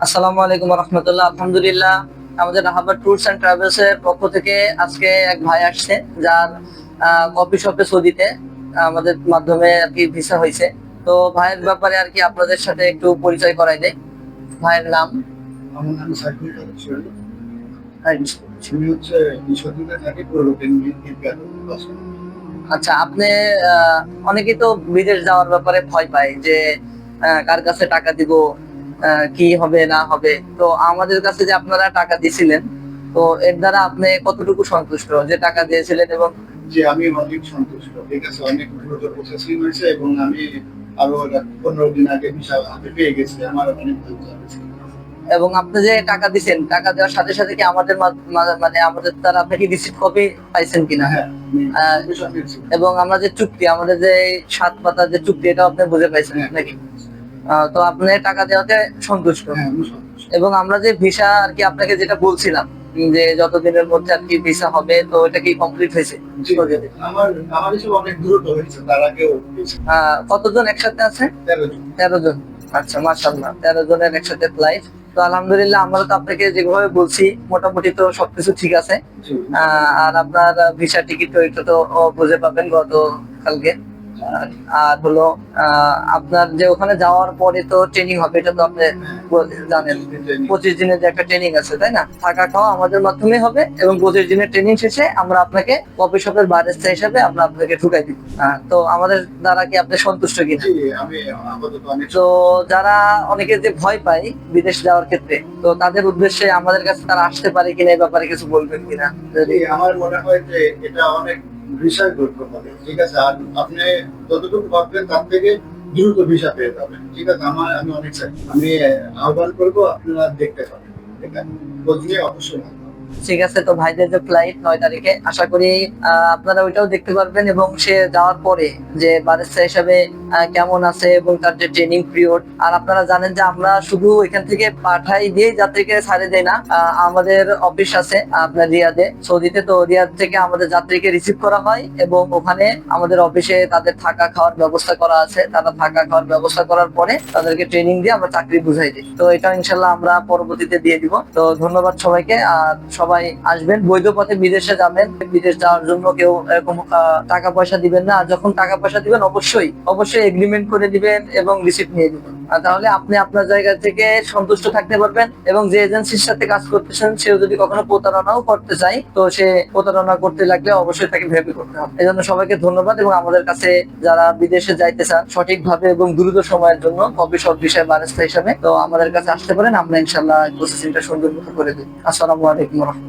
আসসালামু আলাইকুম রহমতুল্লাহ। আলহামদুলিল্লাহ, আমাদের রাহাবা ট্যুরস এন্ড ট্রাভেলস এর পক্ষ থেকে আজকে এক ভাই আসছে, যার কফি শপে সৌদিতে আমাদের মাধ্যমে আর কি ভিসা হয়েছে। তো ভাইয়ের ব্যাপারে আর কি আপনাদের সাথে একটু পরিচয় করাই দেয়। ভাইয়ের নাম? আমার নাম সাইফুল ছিল। হ্যাঁ। আমি হচ্ছে সতীতে থাকি পুরোটেন ঈদগাহ বাসা। আচ্ছা, আপনি অনেকেই তো বিদেশ যাওয়ার ব্যাপারে ভয় পায় যে কার কাছে টাকা দিব, কি হবে না হবে। তো আমাদের কাছে যে আপনারা টাকা দিয়েছিলেন, তো এর দ্বারা আপনি কতটুকু সন্তুষ্ট যে টাকা দিয়েছিলেন? এবং যে আমি অনেক সন্তুষ্ট, ঠিক আছে, অনেক দ্রুত প্রসেসিং হয়েছে এবং আমি আরো 15 দিন আগে ভিসা হাতে পেয়ে গেছি। আমার অনেক ভালো লাগছে। এবং আপনি যে টাকা দিয়েছেন, টাকা দেওয়ার সাথে সাথে কি আমাদের মানে আমাদের দ্বারা আপনি কি রিসিপ্ট কপি পাইছেন কিনা? হ্যাঁ, আহ, বিষয় পেয়েছি। এবং আমরা যে চুক্তি, আমাদের যে 7 পাতার যে চুক্তি, এটা আপনি বুঝে পাইছেন হ্যাঁ, নাকি? তো আপনি টাকা দেওয়াতে সন্তুষ্ট। হ্যাঁ, আমি সন্তুষ্ট। এবং আমরা যে ভিসা আর কি আপনাকে যেটা বলছিলাম যে যতদিনের মধ্যে আর কি ভিসা হবে, তো এটা কি কমপ্লিট হয়েছে? জি, আমার আমার হিসেবে অনেক দ্রুত হয়েছে, তার আগেও পেয়েছি। কতজন একসাথে আছে? 13 জন। 13 জন। আচ্ছা, মাশাআল্লাহ, 13 জনের একসাথে ফ্লাইট। তো আলহামদুলিল্লাহ, আমরা তো আপনাকে যেভাবে বলছি মোটামুটি তো সবকিছু ঠিক আছে। জি, আর আপনার ভিসা টিকিট তো এটা তো বুঝে পাবেন গত কালকে। আর হলো আপনার যে ওখানে যাওয়ার পরে তো ট্রেনিং হবে, এটা তো আপনি জানেন। 25 দিনের যে একটা ট্রেনিং আছে, তাই না? থাকা খাওয়া আমাদের মাধ্যমে হবে, এবং 25 দিনের ট্রেনিং শেষে আমরা আপনাকে কফি শপের বারিস্তা হিসাবে আমরা আপনাকে ঢুকাই দিব। তো আমাদের দ্বারা কি আপনি সন্তুষ্ট কিনা? জি, আমি আপাতত অনেক। তো যারা অনেকে যে ভয় পায় বিদেশ যাওয়ার ক্ষেত্রে, তো তাদের উদ্দেশ্যে আমাদের কাছে তারা আসতে পারে কিনা, এই ব্যাপারে কিছু বলবেন কিনা? জি, আমার মনে হয় যে এটা অনেক ভিসার গুরুত্ব হবে, ঠিক আছে। আর আপনি যতটুকু ভাববেন তার থেকে দ্রুত ভিসা পেয়ে যাবেন, ঠিক আছে। আমি অনেক চাই, আমি আহ্বান করবো আপনারা দেখতে পাবেন, ঠিক আছে, খোঁজ নিয়ে অবশ্যই ভালো। ঠিক আছে। তো ভাইদের যে ফ্লাইট 9 তারিখে, আশা করি আপনারা ওইটাও দেখতে পারবেন, এবং সে যাওয়ার পরে যে বারিস্তা হিসাবে কেমন আছে এবং তার যে ট্রেনিং পিরিয়ড। আর আপনারা জানেন যে আমরা শুধু এখান থেকে পাঠাই দিয়ে যাত্রীকে ছাড়ে দেই না, আমাদের অফিস আছে আপনার রিয়াদে, সৌদিতে। তো রিয়াদ থেকে আমাদের যাত্রীকে রিসিভ করা হয়, এবং ওখানে আমাদের অফিসে তাদের থাকা খাওয়ার ব্যবস্থা করা আছে। তারা থাকা খাওয়ার ব্যবস্থা করার পরে তাদেরকে ট্রেনিং দিয়ে আমরা চাকরি বুঝাই দিই। তো এটা ইনশাল্লাহ আমরা পরবর্তীতে দিয়ে দিব। তো ধন্যবাদ সবাইকে। আর সবাই আসবেন, বৈধ পথে বিদেশে যাবেন। বিদেশ যাওয়ার জন্য কেউ এরকম টাকা পয়সা দিবেন না। আর যখন টাকা পয়সা দিবেন, অবশ্যই অবশ্যই এগ্রিমেন্ট করে দিবেন এবং রিসিপ্ট নিয়ে দিবেন। আর তাহলে আপনি আপনার জায়গা থেকে সন্তুষ্ট থাকতে পারবেন। এবং যে এজেন্সির সাথে কাজ করতেছেন, সেও যদি কখনো প্রতারণাও করতে চায়, তো সে প্রতারণা করতে লাগলে অবশ্যই তাকে ভেবে করতে হবে। এই জন্য সবাইকে ধন্যবাদ। এবং আমাদের কাছে যারা বিদেশে যাইতে চান সঠিকভাবে এবং দ্রুত সময়ের জন্য কফি শপ বিষয় বারিস্তা হিসাবে, তো আমাদের কাছে আসতে পারেন। আমরা ইনশাল্লাহ প্রসেসিংটা সুন্দর মতো করে দিই। আসসালামু আলাইকুম।